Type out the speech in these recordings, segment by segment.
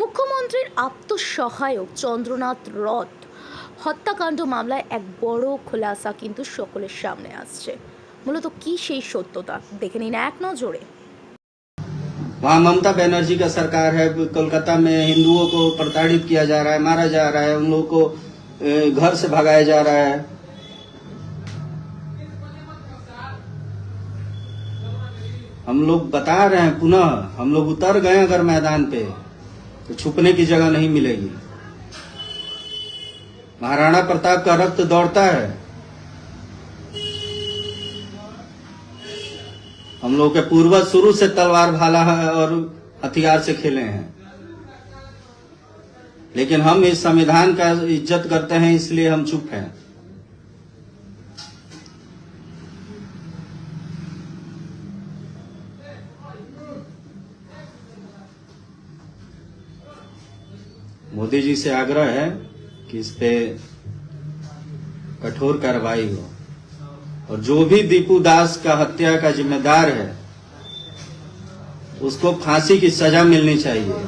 মুখ্যমন্ত্রীর আত্মসহায়ক চন্দ্রনাথ রথ হত্যাকাণ্ড মামলায় এক বড় খোলাসা কিন্তু সকলের সামনে আসছে। মূলত কি সেই সত্যতা দেখে নিন এক নজরে। वहाँ ममता बनर्जी का सरकार है। कोलकाता में हिंदुओं को प्रताड़ित किया जा रहा है, मारा जा रहा है, उन लोगों को घर से भगाया जा रहा है। हम लोग बता रहे हैं, पुनः हम लोग उतर गए अगर मैदान पे तो छुपने की जगह नहीं मिलेगी। महाराणा प्रताप का रक्त दौड़ता है। हम लोग के पूर्वज शुरू से तलवार भाला है और हथियार से खेले हैं, लेकिन हम इस संविधान का इज्जत करते हैं, इसलिए हम चुप हैं। मोदी जी से आग्रह है कि इस पे कठोर कार्रवाई हो और जो भी दीपू दास का हत्या का जिम्मेदार है उसको फांसी की सजा मिलनी चाहिए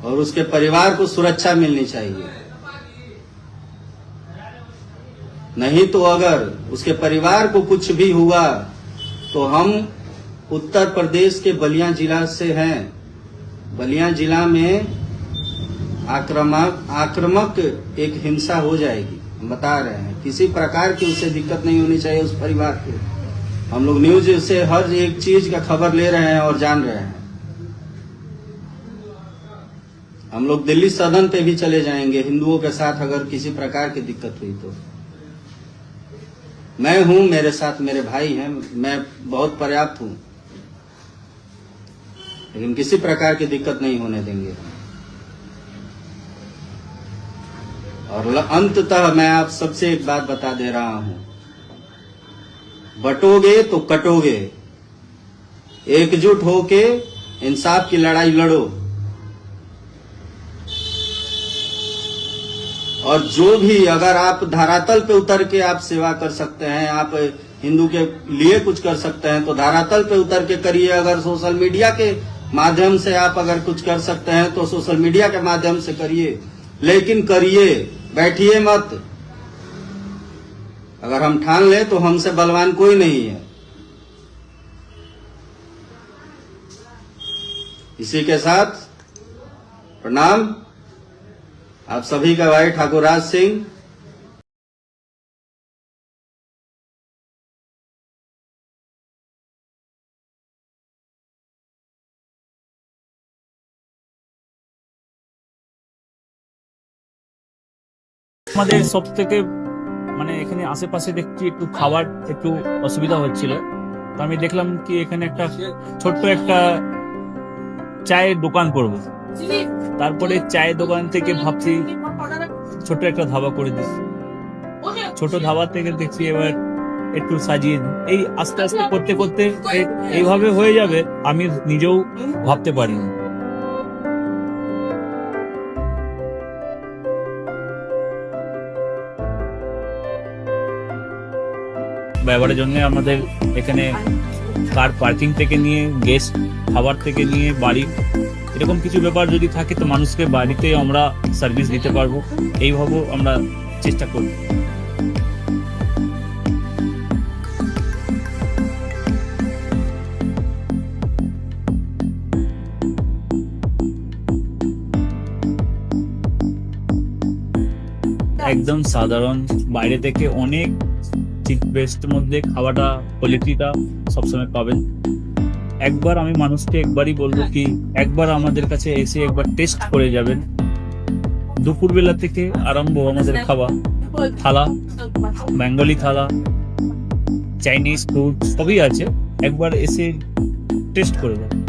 और उसके परिवार को सुरक्षा मिलनी चाहिए। नहीं तो अगर उसके परिवार को कुछ भी हुआ तो हम उत्तर प्रदेश के बलिया जिला से हैं। बलिया जिला में आक्रामक एक हिंसा हो जाएगी। हम बता रहे हैं, किसी प्रकार की उसे दिक्कत नहीं होनी चाहिए उस परिवार को। हम लोग न्यूज से हर एक चीज का खबर ले रहे हैं और जान रहे हैं। हम लोग दिल्ली सदन पे भी चले जाएंगे हिंदुओं के साथ अगर किसी प्रकार की दिक्कत हुई तो। मैं हूं, मेरे साथ मेरे भाई हैं, मैं बहुत पर्याप्त हूं, लेकिन किसी प्रकार की दिक्कत नहीं होने देंगे। और अंततः मैं आप सबसे एक बात बता दे रहा हूं, बटोगे तो कटोगे, एकजुट होके इंसाफ की लड़ाई लड़ो। और जो भी अगर आप धरातल पे उतर के आप सेवा कर सकते हैं, आप हिंदू के लिए कुछ कर सकते हैं तो धरातल पे उतर के करिए। अगर सोशल मीडिया के माध्यम से आप अगर कुछ कर सकते हैं तो सोशल मीडिया के माध्यम से करिए, लेकिन करिए, बैठिए मत। अगर हम ठान ले तो हमसे बलवान कोई नहीं है। इसी के साथ प्रणाम। आप सभी का भाई ठाकुर राज सिंह। আমাদের সব থেকে মানে এখানে আশেপাশে দেখছি একটু খাবার একটু অসুবিধা হচ্ছিল, তো আমি দেখলাম কি এখানে একটা ছোট্ট একটা চায়ের দোকান করব। তারপরে চায়ের দোকান থেকে ভাবছি ছোট একটা ধাবা করে দিই। ছোট ধাবা থেকে দেখছি এবার একটু সাজিয়ে দিই। এই আস্তে আস্তে করতে করতে এইভাবে হয়ে যাবে আমি নিজেও ভাবতে পারিনি। ব্যবহারের জন্য আমাদের এখানে কার পার্কিং থেকে নিয়ে গেস্ট খাবার থেকে নিয়ে বাড়ি এরকম কিছু ব্যাপার যদি থাকে তো মানুষকে বাড়িতে আমরা সার্ভিস দিতে পারবো, এইভাবেও আমরা চেষ্টা করব। একদম সাধারণ, বাইরে থেকে অনেক চিপ বেস্টের মধ্যে খাওয়াটা কোয়ালিটিটা সবসময় পাবেন। একবার আমি মানুষকে একবারই বলবো কি একবার আমাদের কাছে এসে একবার টেস্ট করে যাবেন। দুপুরবেলা থেকে আরম্ভ আমাদের খাওয়া, থালা, বেঙ্গলি থালা, চাইনিজ ফুড সবই আছে, একবার এসে টেস্ট করে যাবেন।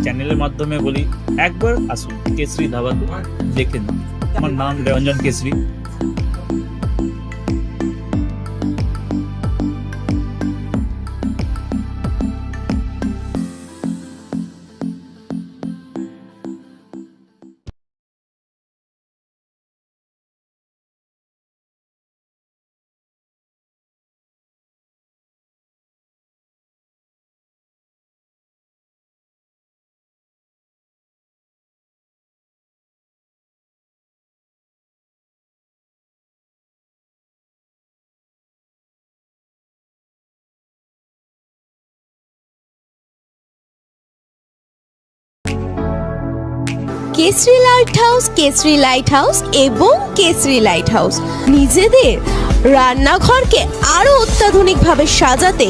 চ্যানেলের মাধ্যমে বলি একবার আসুন কেশরী ধাবা দেখে নিন। আমার নাম Ranjan Keshari. Keshari light house, Keshari light house এবং কেশরী লাইট হাউস নিজেদের রান্নাঘরকে আরো অত্যাধুনিকভাবে সাজাতে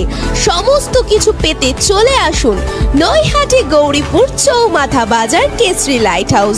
সমস্ত কিছু পেতে চলে আসুন নৈহাটি গৌরীপুর চৌমাথা বাজার কেশরী লাইট হাউস।